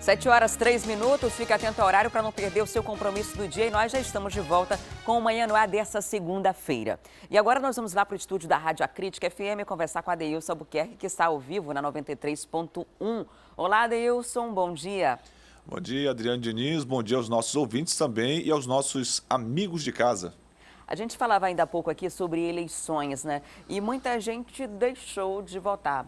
7h03, fica atento ao horário para não perder o seu compromisso do dia e nós já estamos de volta com o Manhã no Ar dessa segunda-feira. E agora nós vamos lá para o estúdio da Rádio Acrítica FM conversar com a Adeilson Albuquerque, que está ao vivo na 93.1. Olá, Adeilson, bom dia. Bom dia, Adriane Diniz, bom dia aos nossos ouvintes também e aos nossos amigos de casa. A gente falava ainda há pouco aqui sobre eleições, né? E muita gente deixou de votar.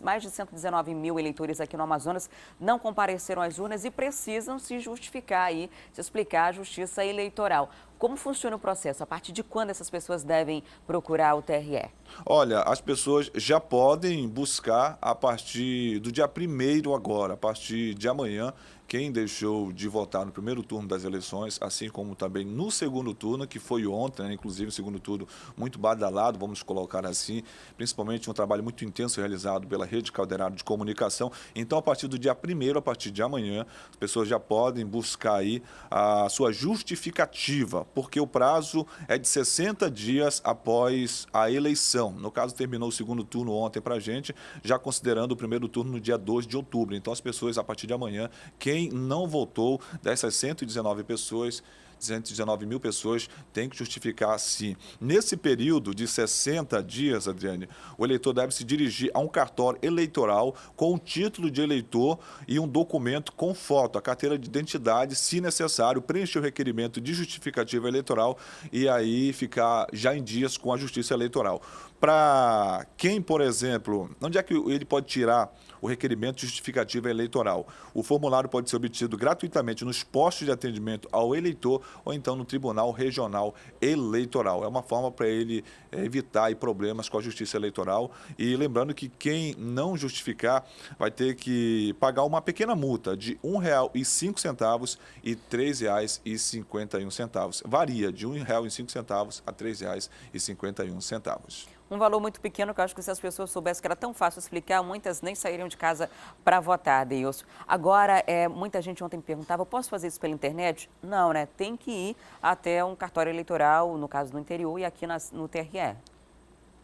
Mais de 119 mil eleitores aqui no Amazonas não compareceram às urnas e precisam se justificar aí, se explicar à Justiça Eleitoral. Como funciona o processo? A partir de quando essas pessoas devem procurar o TRE? Olha, as pessoas já podem buscar a partir do dia 1º agora, a partir de amanhã, quem deixou de votar no primeiro turno das eleições, assim como também no segundo turno, que foi ontem, né? Inclusive o segundo turno muito badalado, vamos colocar assim, principalmente um trabalho muito intenso realizado pela Rede Calderaro de Comunicação. Então, a partir do dia 1º, a partir de amanhã, as pessoas já podem buscar aí a sua justificativa, porque o prazo é de 60 dias após a eleição. No caso, terminou o segundo turno ontem para a gente, já considerando o primeiro turno no dia 2 de outubro. Então, as pessoas, a partir de amanhã, quem não votou, dessas 119 pessoas, 119 mil pessoas, tem que justificar sim. Nesse período de 60 dias, Adriane, o eleitor deve se dirigir a um cartório eleitoral com o título de eleitor e um documento com foto, a carteira de identidade, se necessário, preencher o requerimento de justificativa eleitoral e aí ficar já em dias com a Justiça Eleitoral. Para quem, por exemplo, onde é que ele pode tirar o requerimento de justificativa eleitoral? O formulário pode ser obtido gratuitamente nos postos de atendimento ao eleitor ou então no Tribunal Regional Eleitoral. É uma forma para ele evitar aí problemas com a Justiça Eleitoral. E lembrando que quem não justificar vai ter que pagar uma pequena multa de R$ 1,05 e R$ 3,51. Varia de R$ 1,05 a R$ 3,51. Um valor muito pequeno que eu acho que se as pessoas soubessem que era tão fácil explicar, muitas nem sairiam de casa para votar, Adeilson. Agora, muita gente ontem me perguntava, eu posso fazer isso pela internet? Não, né? Tem que ir até um cartório eleitoral, no caso do interior, e aqui no TRE.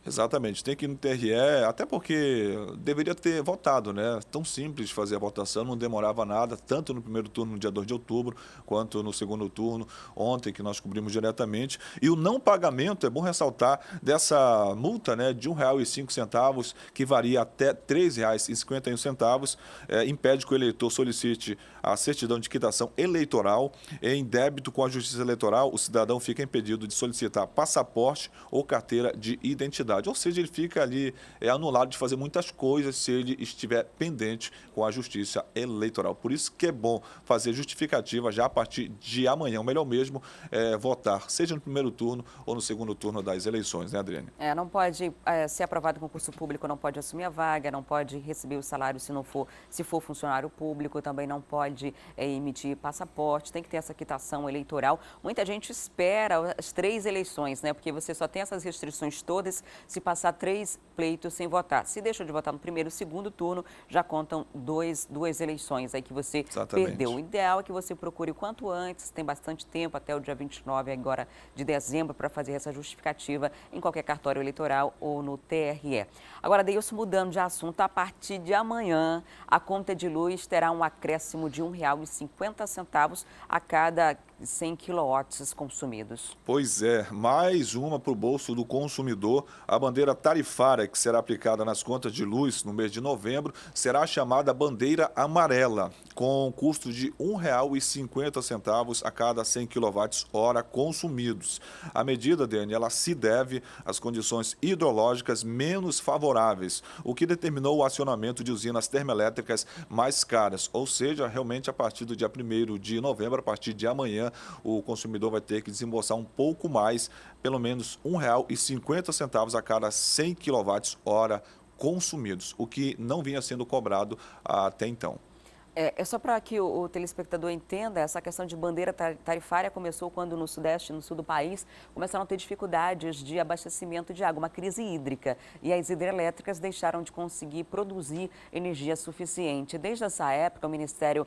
Exatamente, tem que ir no TRE, até porque deveria ter votado, né? Tão simples fazer a votação, não demorava nada, tanto no primeiro turno, no dia 2 de outubro, quanto no segundo turno, ontem, que nós cobrimos diretamente. E o não pagamento, é bom ressaltar, dessa multa, né, de R$ 1,05, que varia até R$ 3,51, impede que o eleitor solicite a certidão de quitação eleitoral. Em débito com a Justiça Eleitoral, o cidadão fica impedido de solicitar passaporte ou carteira de identidade. Ou seja, ele fica ali anulado de fazer muitas coisas se ele estiver pendente com a Justiça Eleitoral. Por isso que é bom fazer justificativa já a partir de amanhã. O melhor mesmo é votar, seja no primeiro turno ou no segundo turno das eleições, né, Adriane? Não pode ser aprovado em concurso público, não pode assumir a vaga, não pode receber o salário se for funcionário público, também não pode emitir passaporte, tem que ter essa quitação eleitoral. Muita gente espera as 3 eleições, né? Porque você só tem essas restrições todas se passar 3 pleitos sem votar. Se deixou de votar no primeiro e segundo turno, já contam duas eleições aí que você perdeu. O ideal é que você procure o quanto antes, tem bastante tempo, até o dia 29 agora de dezembro, para fazer essa justificativa em qualquer cartório eleitoral ou no TRE. Agora, Adeilson, mudando de assunto, a partir de amanhã, a conta de luz terá um acréscimo de R$ 1,50 a cada 100 quilowatts consumidos. Pois é, mais uma para o bolso do consumidor. A bandeira tarifária que será aplicada nas contas de luz no mês de novembro será chamada bandeira amarela, com custo de R$ 1,50 a cada 100 kWh consumidos. A medida, Dani, ela se deve às condições hidrológicas menos favoráveis, o que determinou o acionamento de usinas termoelétricas mais caras. Ou seja, realmente a partir do dia 1º de novembro, a partir de amanhã, o consumidor vai ter que desembolsar um pouco mais, pelo menos R$ 1,50 a cada 100 kWh consumidos, o que não vinha sendo cobrado até então. É só para que o telespectador entenda, essa questão de bandeira tarifária começou quando no Sudeste, no sul do país, começaram a ter dificuldades de abastecimento de água, uma crise hídrica. E as hidrelétricas deixaram de conseguir produzir energia suficiente. Desde essa época, o Ministério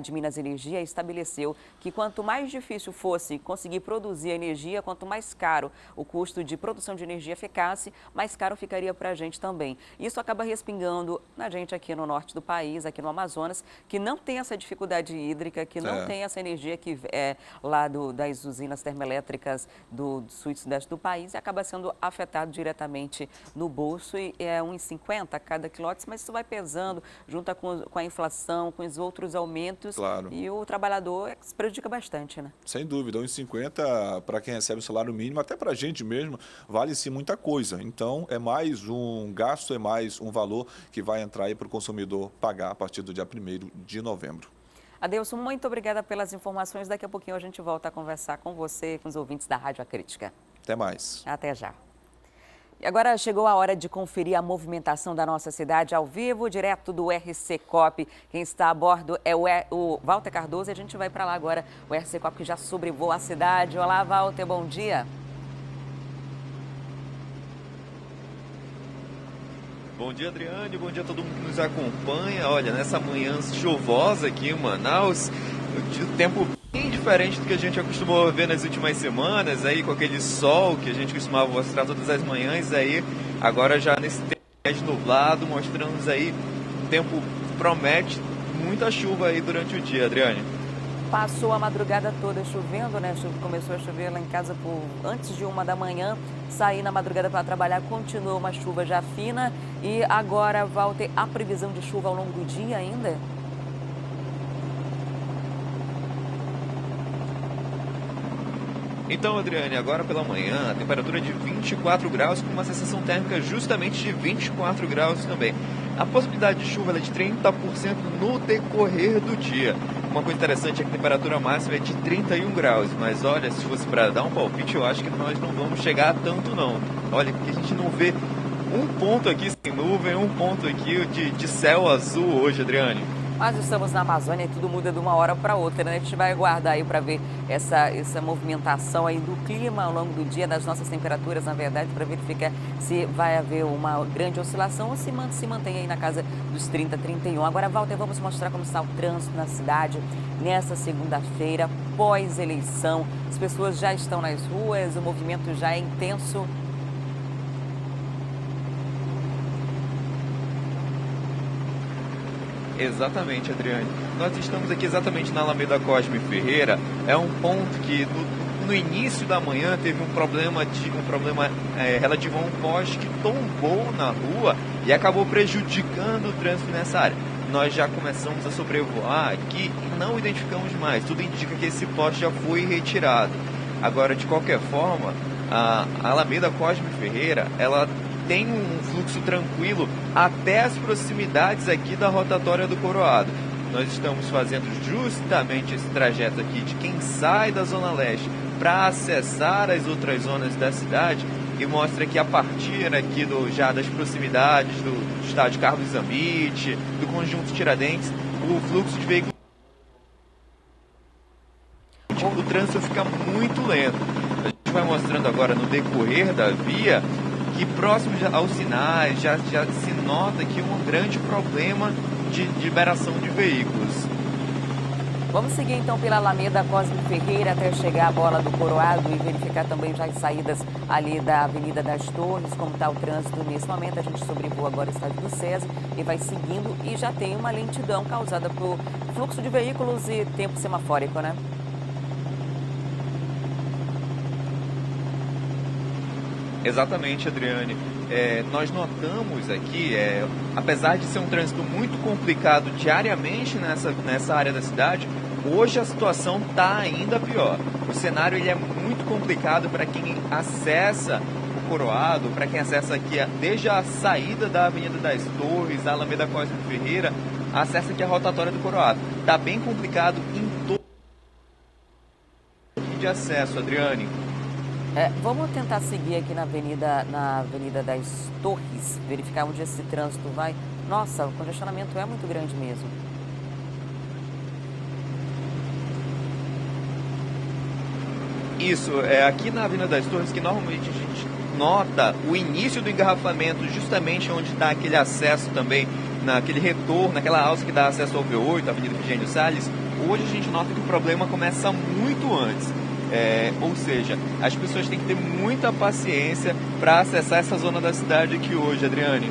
de Minas e Energia estabeleceu que quanto mais difícil fosse conseguir produzir energia, quanto mais caro o custo de produção de energia ficasse, mais caro ficaria para a gente também. Isso acaba respingando na gente aqui no norte do país, aqui no Amazonas, que não tem essa dificuldade hídrica, que não tem essa energia que é lá das usinas termoelétricas do sul e sudeste do país, e acaba sendo afetado diretamente no bolso, e é 1,50 cada quilowatts, mas isso vai pesando, junto com a inflação, com os outros aumentos, e o trabalhador se prejudica bastante, né? Sem dúvida, 1,50 para quem recebe o salário mínimo, até para a gente mesmo, vale sim muita coisa. Então, é mais um gasto, é mais um valor que vai entrar aí para o consumidor pagar a partir do dia 1º de novembro. Adeilson, muito obrigada pelas informações. Daqui a pouquinho a gente volta a conversar com você, com os ouvintes da Rádio A Crítica. Até mais. Até já. E agora chegou a hora de conferir a movimentação da nossa cidade ao vivo, direto do RC Coop. Quem está a bordo é o Walter Cardoso, e a gente vai para lá agora, o RC Coop que já sobrevoa a cidade. Olá, Walter, bom dia. Bom dia, Adriane, bom dia a todo mundo que nos acompanha. Olha, nessa manhã chuvosa aqui em Manaus, o tempo bem diferente do que a gente acostumou a ver nas últimas semanas, aí com aquele sol que a gente costumava mostrar todas as manhãs, aí agora já nesse tempo mais nublado, mostrando aí um tempo que promete muita chuva aí durante o dia, Adriane. Passou a madrugada toda chovendo, né? Começou a chover lá em casa antes de 1 da manhã. Saí na madrugada para trabalhar, continuou uma chuva já fina. E agora, Walter, a previsão de chuva ao longo do dia ainda? Então, Adriane, agora pela manhã, a temperatura é de 24 graus, com uma sensação térmica justamente de 24 graus também. A possibilidade de chuva é de 30% no decorrer do dia. Uma coisa interessante é que a temperatura máxima é de 31 graus, mas olha, se fosse para dar um palpite, eu acho que nós não vamos chegar a tanto não. Olha, porque a gente não vê um ponto aqui sem nuvem, um ponto aqui de céu azul hoje, Adriane. Nós estamos na Amazônia e tudo muda de uma hora para outra, né? A gente vai aguardar aí para ver essa movimentação aí do clima ao longo do dia, das nossas temperaturas, na verdade, para verificar se vai haver uma grande oscilação ou se mantém aí na casa dos 30, 31. Agora, Walter, vamos mostrar como está o trânsito na cidade nessa segunda-feira, pós-eleição. As pessoas já estão nas ruas, o movimento já é intenso. Exatamente, Adriane. Nós estamos aqui exatamente na Alameda Cosme Ferreira. É um ponto que no início da manhã teve um problema relativo a um poste que tombou na rua e acabou prejudicando o trânsito nessa área. Nós já começamos a sobrevoar aqui e não identificamos mais. Tudo indica que esse poste já foi retirado. Agora, de qualquer forma, a Alameda Cosme Ferreira, ela tem um fluxo tranquilo até as proximidades aqui da rotatória do Coroado. Nós estamos fazendo justamente esse trajeto aqui de quem sai da Zona Leste para acessar as outras zonas da cidade, e mostra que a partir aqui já das proximidades do estádio Carlos Zamit, do Conjunto Tiradentes, o fluxo de veículos, o trânsito fica muito lento. A gente vai mostrando agora no decorrer da via que próximo aos sinais já se nota aqui um grande problema de liberação de veículos. Vamos seguir então pela Alameda Cosme Ferreira até chegar à Bola do Coroado e verificar também já as saídas ali da Avenida das Torres, como está o trânsito nesse momento. A gente sobrevoa agora o estádio do SESI e vai seguindo, e já tem uma lentidão causada por fluxo de veículos e tempo semafórico, né? Exatamente, Adriane. Nós notamos aqui, apesar de ser um trânsito muito complicado diariamente nessa área da cidade, hoje a situação está ainda pior. O cenário ele é muito complicado para quem acessa o Coroado, para quem acessa aqui desde a saída da Avenida das Torres, da Alameda Cosme Ferreira, acessa aqui a rotatória do Coroado. Está bem complicado em todo de acesso, Adriane. Vamos tentar seguir aqui na Avenida das Torres, verificar onde esse trânsito vai. Nossa, o congestionamento é muito grande mesmo. Isso, aqui na Avenida das Torres que normalmente a gente nota o início do engarrafamento, justamente onde está aquele acesso também, naquele retorno, naquela alça que dá acesso ao V8, Avenida Virgínio Salles. Hoje a gente nota que o problema começa muito antes. Ou seja, as pessoas têm que ter muita paciência para acessar essa zona da cidade aqui hoje, Adriane.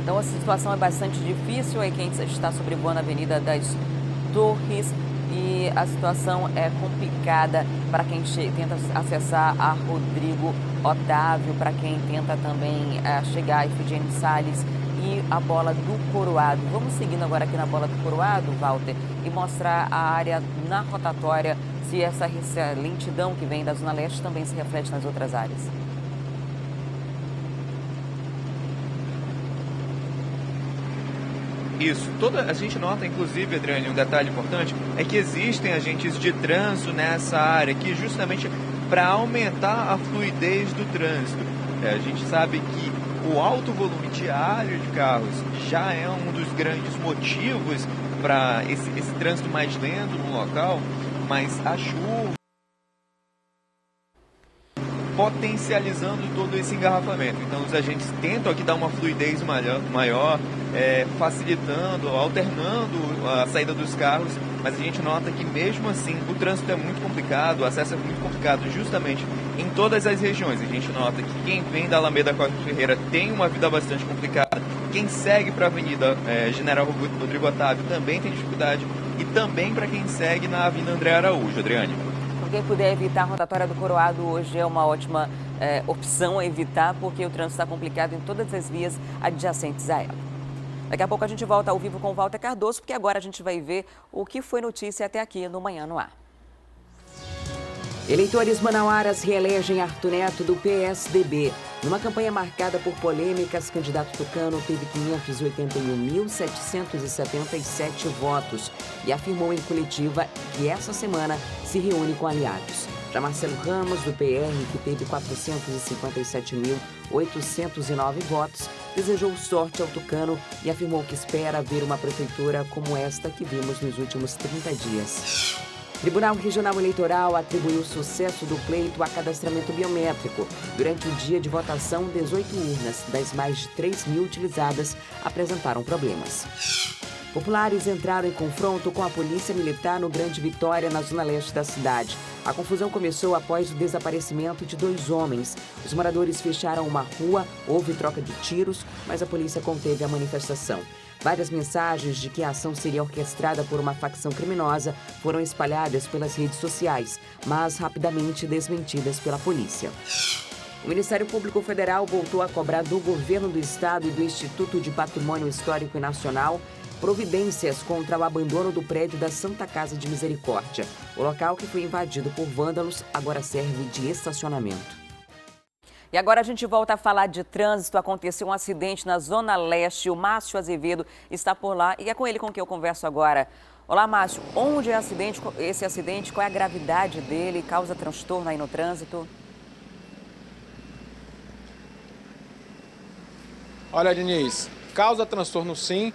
Então a situação é bastante difícil, aí quem está sobrevoando a Avenida das Torres e a situação é complicada para quem tenta acessar a Rodrigo Otávio, para quem tenta também chegar a Efigênio Salles e a Bola do Coroado. Vamos seguindo agora aqui na Bola do Coroado, Walter, e mostrar a área na rotatória, se essa lentidão que vem da Zona Leste também se reflete nas outras áreas. Isso, a gente nota, inclusive, Adriane, um detalhe importante, é que existem agentes de trânsito nessa área, que justamente para aumentar a fluidez do trânsito. A gente sabe que o alto volume diário de carros já é um dos grandes motivos para esse trânsito mais lento no local, mas a chuva potencializando todo esse engarrafamento. Então os agentes tentam aqui dar uma fluidez maior, facilitando, alternando a saída dos carros, mas a gente nota que mesmo assim o trânsito é muito complicado, o acesso é muito complicado justamente em todas as regiões. A gente nota que quem vem da Alameda Cosme Ferreira tem uma vida bastante complicada, quem segue para a Avenida General Rodrigo Otávio também tem dificuldade, e também para quem segue na Avenida André Araújo, Adriane. Quem puder evitar a rotatória do Coroado hoje é uma ótima opção a evitar, porque o trânsito está complicado em todas as vias adjacentes a ela. Daqui a pouco a gente volta ao vivo com o Walter Cardoso, porque agora a gente vai ver o que foi notícia até aqui no Manhã no Ar. Eleitores manauaras reelegem Arthur Neto do PSDB. Numa campanha marcada por polêmicas, candidato tucano teve 581.777 votos e afirmou em coletiva que essa semana se reúne com aliados. Já Marcelo Ramos, do PR, que teve 457.809 votos, desejou sorte ao tucano e afirmou que espera ver uma prefeitura como esta que vimos nos últimos 30 dias. Tribunal Regional Eleitoral atribuiu o sucesso do pleito a cadastramento biométrico. Durante o dia de votação, 18 urnas das mais de 3.000 utilizadas apresentaram problemas. Populares entraram em confronto com a polícia militar no Grande Vitória, na zona leste da cidade. A confusão começou após o desaparecimento de 2 homens. Os moradores fecharam uma rua, houve troca de tiros, mas a polícia conteve a manifestação. Várias mensagens de que a ação seria orquestrada por uma facção criminosa foram espalhadas pelas redes sociais, mas rapidamente desmentidas pela polícia. O Ministério Público Federal voltou a cobrar do governo do estado e do Instituto de Patrimônio Histórico e Nacional providências contra o abandono do prédio da Santa Casa de Misericórdia. O local, que foi invadido por vândalos, agora serve de estacionamento. E agora a gente volta a falar de trânsito. Aconteceu um acidente na Zona Leste. O Márcio Azevedo está por lá e é com ele com quem eu converso agora. Olá, Márcio. Onde é esse acidente? Qual é a gravidade dele? Causa transtorno aí no trânsito? Olha, Diniz, causa transtorno sim.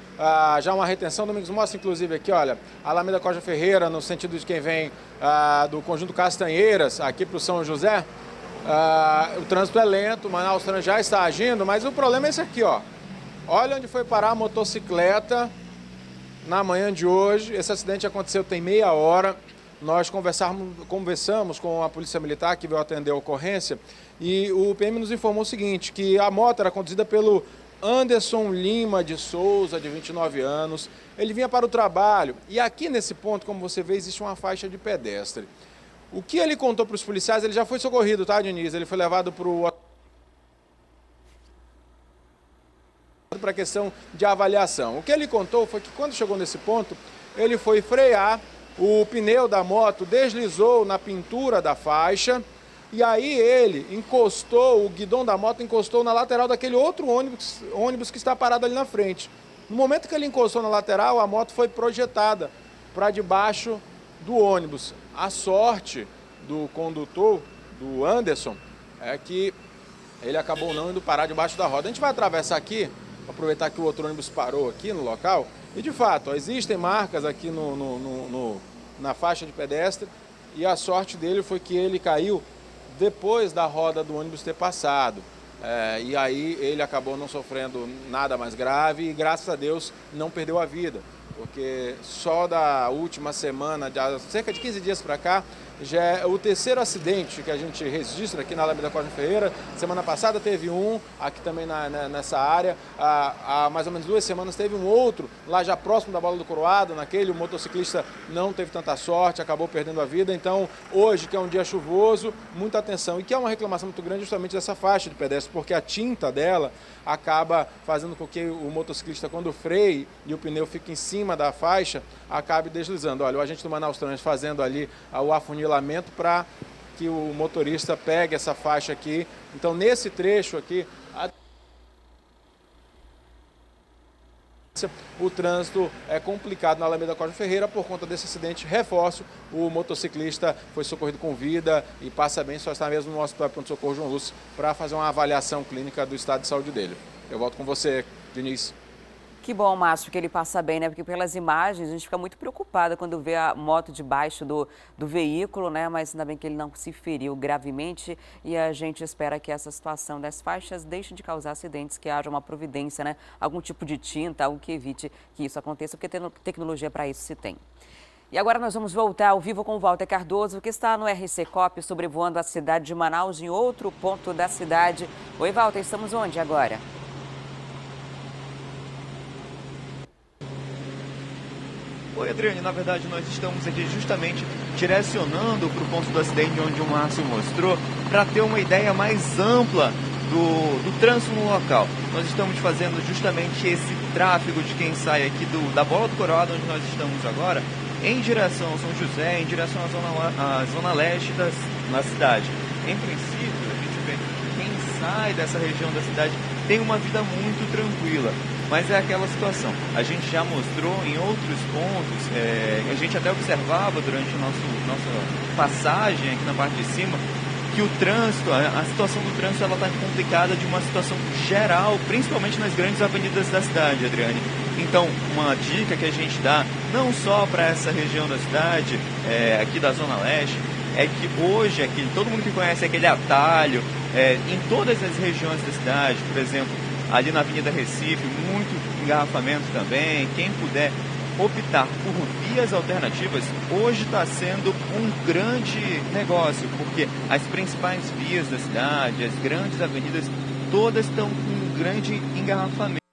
Já uma retenção. Domingos mostra, inclusive, aqui, olha, Alameda Cosme Ferreira, no sentido de quem vem do Conjunto Castanheiras, aqui para o São José. O trânsito é lento, Manaus Trans já está agindo, mas o problema é esse aqui, ó. Olha onde foi parar a motocicleta na manhã de hoje. Esse acidente aconteceu tem meia hora. Nós conversamos com a Polícia Militar, que veio atender a ocorrência, e o PM nos informou o seguinte, que a moto era conduzida pelo Anderson Lima de Souza, de 29 anos. Ele vinha para o trabalho e aqui nesse ponto, como você vê, existe uma faixa de pedestre. O que ele contou para os policiais, ele já foi socorrido, tá, Diniz? Ele foi levado para a questão de avaliação. O que ele contou foi que quando chegou nesse ponto, ele foi frear, o pneu da moto deslizou na pintura da faixa e aí ele encostou, o guidão da moto encostou na lateral daquele outro ônibus que está parado ali na frente. No momento que ele encostou na lateral, a moto foi projetada para debaixo do ônibus. A sorte do condutor, do Anderson, é que ele acabou não indo parar debaixo da roda. A gente vai atravessar aqui, aproveitar que o outro ônibus parou aqui no local, e de fato, existem marcas aqui na faixa de pedestre, e a sorte dele foi que ele caiu depois da roda do ônibus ter passado. E aí ele acabou não sofrendo nada mais grave e, graças a Deus, não perdeu a vida. Porque só da última semana, de cerca de 15 dias para cá, já é o terceiro acidente que a gente registra aqui na Alameda Cosme Ferreira. Semana passada teve um, aqui também nessa área. Há mais ou menos 2 semanas teve um outro, lá já próximo da Bola do Coroado, naquele o motociclista não teve tanta sorte, acabou perdendo a vida. Então, hoje, que é um dia chuvoso, muita atenção. E que é uma reclamação muito grande justamente dessa faixa de pedestre, porque a tinta dela acaba fazendo com que o motociclista, quando freie e o pneu fica em cima da faixa, acabe deslizando. Olha, o agente do Manaus Trans fazendo ali o afunilamento para que o motorista pegue essa faixa aqui. Então, nesse trecho aqui, o trânsito é complicado na Alameda Cosme Ferreira por conta desse acidente. Reforço, o motociclista foi socorrido com vida e passa bem, só está mesmo no Hospital Pronto-Socorro João Lúcio para fazer uma avaliação clínica do estado de saúde dele. Eu volto com você, Diniz. Que bom, Márcio, que ele passa bem, né? Porque pelas imagens a gente fica muito preocupada quando vê a moto debaixo do veículo, né? Mas ainda bem que ele não se feriu gravemente e a gente espera que essa situação das faixas deixe de causar acidentes, que haja uma providência, né? Algum tipo de tinta, algo que evite que isso aconteça, porque tecnologia para isso se tem. E agora nós vamos voltar ao vivo com o Walter Cardoso, que está no RC Cop sobrevoando a cidade de Manaus, em outro ponto da cidade. Oi, Walter, estamos onde agora? Oi, Adriane, na verdade nós estamos aqui justamente direcionando para o ponto do acidente onde o Márcio mostrou, para ter uma ideia mais ampla do trânsito no local. Nós estamos fazendo justamente esse tráfego de quem sai aqui da Bola do Coroado, onde nós estamos agora, em direção ao São José, em direção à zona leste da cidade. Em princípio, a gente vê que quem sai dessa região da cidade tem uma vida muito tranquila. Mas é aquela situação, a gente já mostrou em outros pontos, a gente até observava durante a nossa passagem aqui na parte de cima, que o trânsito, a situação do trânsito ela está complicada de uma situação geral, principalmente nas grandes avenidas da cidade, Adriane. Então, uma dica que a gente dá, não só para essa região da cidade, aqui da Zona Leste, é que hoje, todo mundo que conhece aquele atalho, em todas as regiões da cidade, por exemplo, ali na Avenida Recife, muito engarrafamento também. Quem puder optar por vias alternativas, hoje está sendo um grande negócio, porque as principais vias da cidade, as grandes avenidas, todas estão com um grande engarrafamento.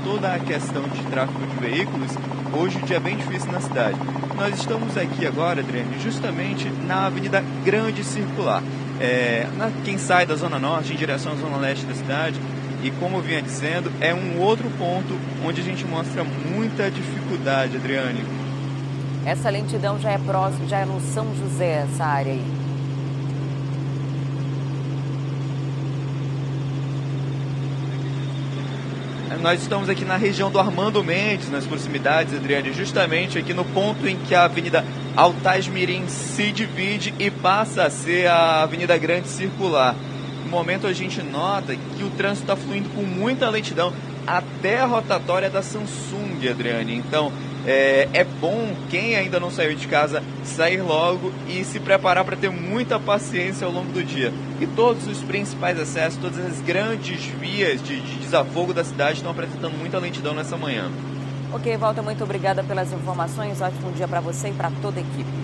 Toda a questão de tráfego de veículos, hoje o dia é bem difícil na cidade. Nós estamos aqui agora, Adriane, justamente na Avenida Grande Circular. Quem sai da Zona Norte em direção à Zona Leste da cidade, e como eu vinha dizendo, é um outro ponto onde a gente mostra muita dificuldade, Adriane. Essa lentidão já é próximo, já é no São José, essa área aí. Nós estamos aqui na região do Armando Mendes, nas proximidades, Adriane, justamente aqui no ponto em que a Avenida Altais Mirim se divide e passa a ser a Avenida Grande Circular. No momento a gente nota que o trânsito está fluindo com muita lentidão até a rotatória da Samsung, Adriane. Então, é bom quem ainda não saiu de casa sair logo e se preparar para ter muita paciência ao longo do dia. E todos os principais acessos, todas as grandes vias de desafogo da cidade estão apresentando muita lentidão nessa manhã. Ok, Walter, muito obrigada pelas informações. Ótimo dia para você e para toda a equipe.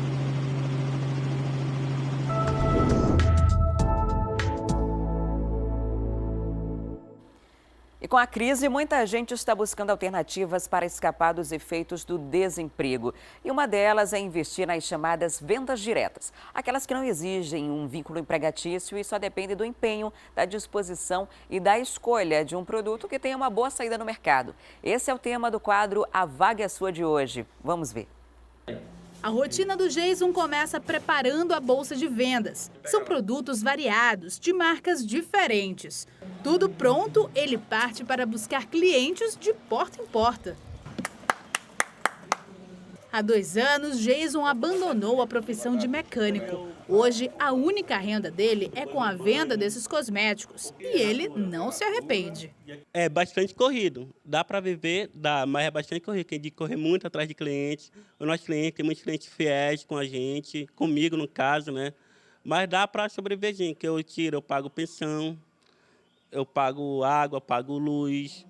E com a crise, muita gente está buscando alternativas para escapar dos efeitos do desemprego. E uma delas é investir nas chamadas vendas diretas, aquelas que não exigem um vínculo empregatício e só dependem do empenho, da disposição e da escolha de um produto que tenha uma boa saída no mercado. Esse é o tema do quadro A Vaga é Sua de hoje. Vamos ver. A rotina do Jason começa preparando a bolsa de vendas. São produtos variados, de marcas diferentes. Tudo pronto, ele parte para buscar clientes de porta em porta. Há 2 anos, Jason abandonou a profissão de mecânico. Hoje, a única renda dele é com a venda desses cosméticos. E ele não se arrepende. É bastante corrido. Dá para viver, dá, mas é bastante corrido. Tem de correr muito atrás de clientes. O nosso cliente tem muitos clientes fiéis com a gente, comigo no caso, né? Mas dá para sobreviver, gente, que eu pago pensão, eu pago água, pago luz,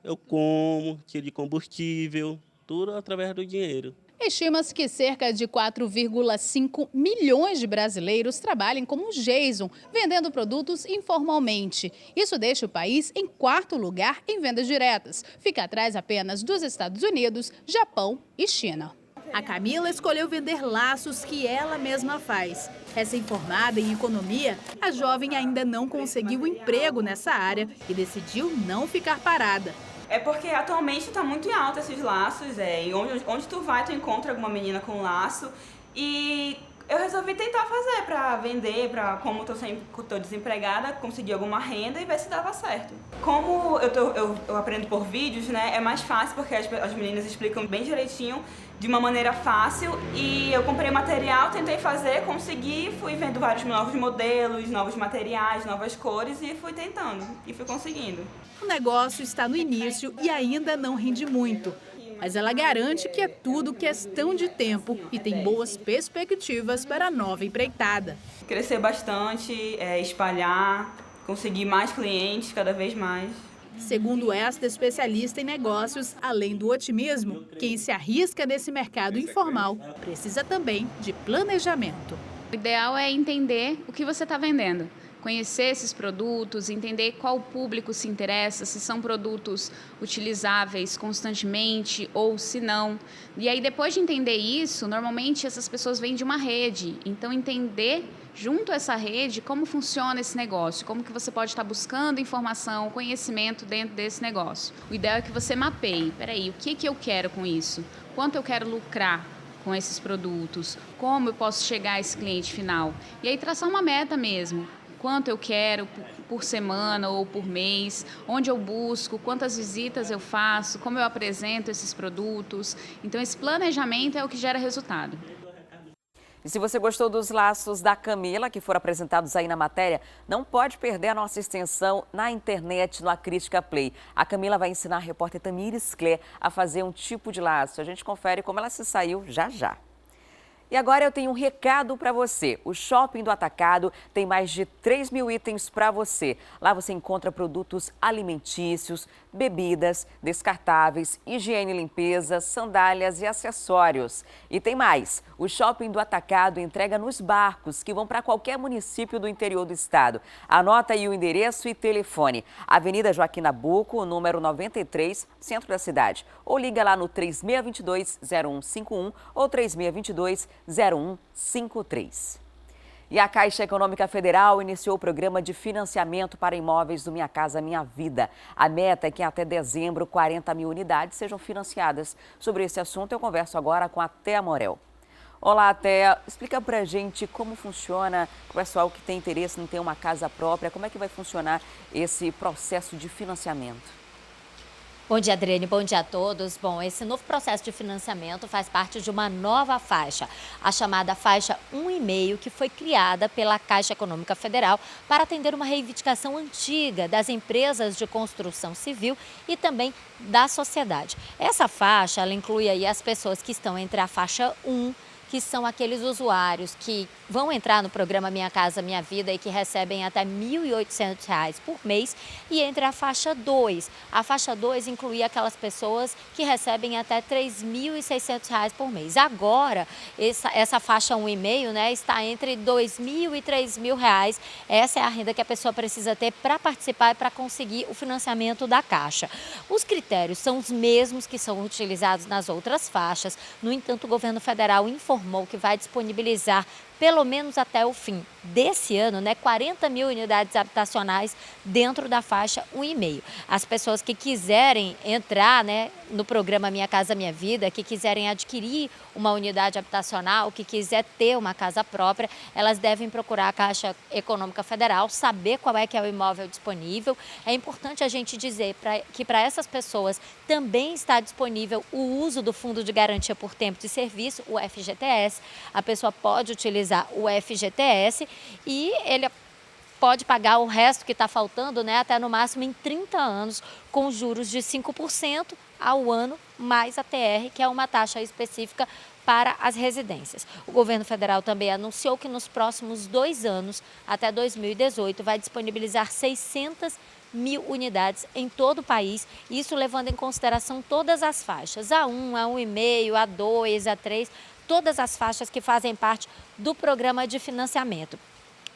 eu como, tiro de combustível, tudo através do dinheiro. Estima-se que cerca de 4,5 milhões de brasileiros trabalhem como Jason, vendendo produtos informalmente. Isso deixa o país em 4º lugar em vendas diretas. Fica atrás apenas dos Estados Unidos, Japão e China. A Camila escolheu vender laços que ela mesma faz. Recém-formada em economia, a jovem ainda não conseguiu emprego nessa área e decidiu não ficar parada. É porque atualmente está muito em alta esses laços, e onde tu vai, tu encontra alguma menina com laço. E eu resolvi tentar fazer para vender, como tô desempregada, conseguir alguma renda e ver se dava certo. Como eu aprendo por vídeos, né, é mais fácil porque as meninas explicam bem direitinho, de uma maneira fácil. E eu comprei material, tentei fazer, consegui, fui vendo vários novos modelos, novos materiais, novas cores e fui tentando e fui conseguindo. O negócio está no início e ainda não rende muito. Mas ela garante que é tudo questão de tempo e tem boas perspectivas para a nova empreitada. Crescer bastante, espalhar, conseguir mais clientes cada vez mais. Segundo esta especialista em negócios, além do otimismo, quem se arrisca nesse mercado informal precisa também de planejamento. O ideal é entender o que você está vendendo. Conhecer esses produtos, entender qual público se interessa, se são produtos utilizáveis constantemente ou se não. E aí, depois de entender isso, normalmente essas pessoas vêm de uma rede. Então, entender junto a essa rede como funciona esse negócio, como que você pode estar buscando informação, conhecimento dentro desse negócio. O ideal é que você mapeie, peraí, o que eu quero com isso? Quanto eu quero lucrar com esses produtos? Como eu posso chegar a esse cliente final? E aí, traçar uma meta mesmo. Quanto eu quero por semana ou por mês, onde eu busco, quantas visitas eu faço, como eu apresento esses produtos. Então, esse planejamento é o que gera resultado. E se você gostou dos laços da Camila, que foram apresentados aí na matéria, não pode perder a nossa extensão na internet, no Acrística Play. A Camila vai ensinar a repórter Tamires Clé a fazer um tipo de laço. A gente confere como ela se saiu já já. E agora eu tenho um recado para você. O Shopping do Atacado tem mais de 3 mil itens para você. Lá você encontra produtos alimentícios, bebidas, descartáveis, higiene e limpeza, sandálias e acessórios. E tem mais. O Shopping do Atacado entrega nos barcos que vão para qualquer município do interior do estado. Anota aí o endereço e telefone. Avenida Joaquim Nabuco, número 93, centro da cidade. Ou liga lá no 3622-0151 ou 3622-0153. E a Caixa Econômica Federal iniciou o programa de financiamento para imóveis do Minha Casa Minha Vida. A meta é que até dezembro 40 mil unidades sejam financiadas. Sobre esse assunto eu converso agora com a Thea Morel. Olá, Thea. Explica pra gente como funciona o pessoal que tem interesse em ter uma casa própria, como é que vai funcionar esse processo de financiamento. Bom dia, Adriane. Bom dia a todos. Bom, esse novo processo de financiamento faz parte de uma nova faixa, a chamada faixa 1,5, que foi criada pela Caixa Econômica Federal para atender uma reivindicação antiga das empresas de construção civil e também da sociedade. Essa faixa, ela inclui aí as pessoas que estão entre a faixa 1, que são aqueles usuários que vão entrar no programa Minha Casa Minha Vida e que recebem até R$ 1.800 por mês, e entre a faixa 2. A faixa 2 inclui aquelas pessoas que recebem até R$ 3.600 por mês. Agora, essa faixa 1,5, né, está entre R$ 2.000 e R$ 3.000. Essa é a renda que a pessoa precisa ter para participar e para conseguir o financiamento da Caixa. Os critérios são os mesmos que são utilizados nas outras faixas. No entanto, o governo federal informou que vai disponibilizar pelo menos até o fim desse ano, né, 40 mil unidades habitacionais dentro da faixa 1,5. As pessoas que quiserem entrar, né, no programa Minha Casa Minha Vida, que quiserem adquirir uma unidade habitacional, que quiser ter uma casa própria, elas devem procurar a Caixa Econômica Federal, saber qual é que é o imóvel disponível. É importante a gente dizer que para essas pessoas também está disponível o uso do Fundo de Garantia por Tempo de Serviço, o FGTS. A pessoa pode utilizar o FGTS e ele pode pagar o resto que está faltando, né, até no máximo em 30 anos, com juros de 5% ao ano, mais a TR, que é uma taxa específica para as residências. O governo federal também anunciou que nos próximos 2 anos, até 2018, vai disponibilizar 600 mil unidades em todo o país, isso levando em consideração todas as faixas, A1, A1,5, A2, A3, todas as faixas que fazem parte do programa de financiamento.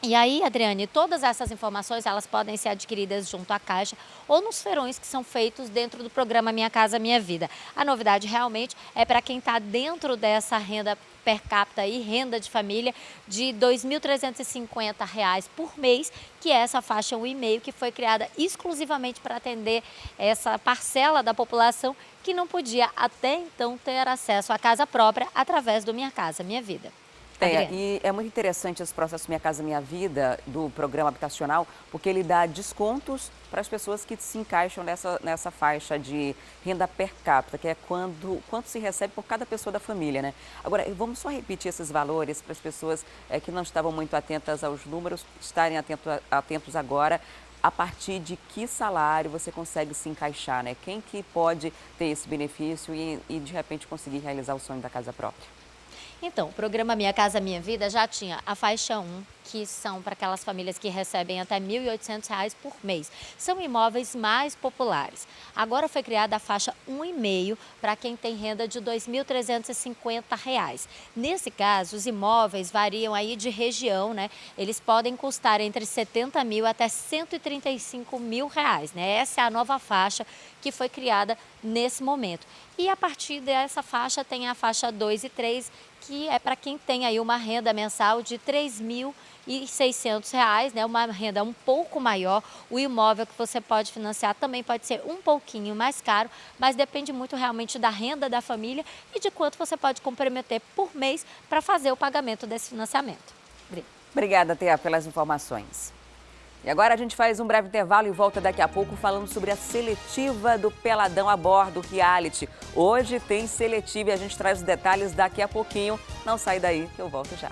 E aí, Adriane, todas essas informações elas podem ser adquiridas junto à Caixa ou nos feirões que são feitos dentro do programa Minha Casa Minha Vida. A novidade realmente é para quem está dentro dessa renda per capita e renda de família de R$ 2.350 por mês, que é essa faixa 1,5 que foi criada exclusivamente para atender essa parcela da população que não podia até então ter acesso à casa própria através do Minha Casa Minha Vida. E é muito interessante esse processo Minha Casa Minha Vida do programa habitacional, porque ele dá descontos para as pessoas que se encaixam nessa faixa de renda per capita, que é quanto se recebe por cada pessoa da família, né? Agora, vamos só repetir esses valores para as pessoas que não estavam muito atentas aos números, estarem atentos agora. A partir de que salário você consegue se encaixar, né? Quem que pode ter esse benefício e de repente conseguir realizar o sonho da casa própria? Então, o programa Minha Casa Minha Vida já tinha a faixa 1, que são para aquelas famílias que recebem até R$ 1.800 por mês. São imóveis mais populares. Agora foi criada a faixa 1,5 para quem tem renda de R$ 2.350. Nesse caso, os imóveis variam aí de região, né? Eles podem custar entre 70 mil até 135 mil reais, né? Essa é a nova faixa que foi criada nesse momento. E a partir dessa faixa tem a faixa 2 e 3, que é para quem tem aí uma renda mensal de R$ 3.600, né? Uma renda um pouco maior. O imóvel que você pode financiar também pode ser um pouquinho mais caro, mas depende muito realmente da renda da família e de quanto você pode comprometer por mês para fazer o pagamento desse financiamento. Obrigada, Thea, pelas informações. E agora a gente faz um breve intervalo e volta daqui a pouco falando sobre a seletiva do Peladão a bordo reality. Hoje tem seletiva e a gente traz os detalhes daqui a pouquinho. Não sai daí que eu volto já.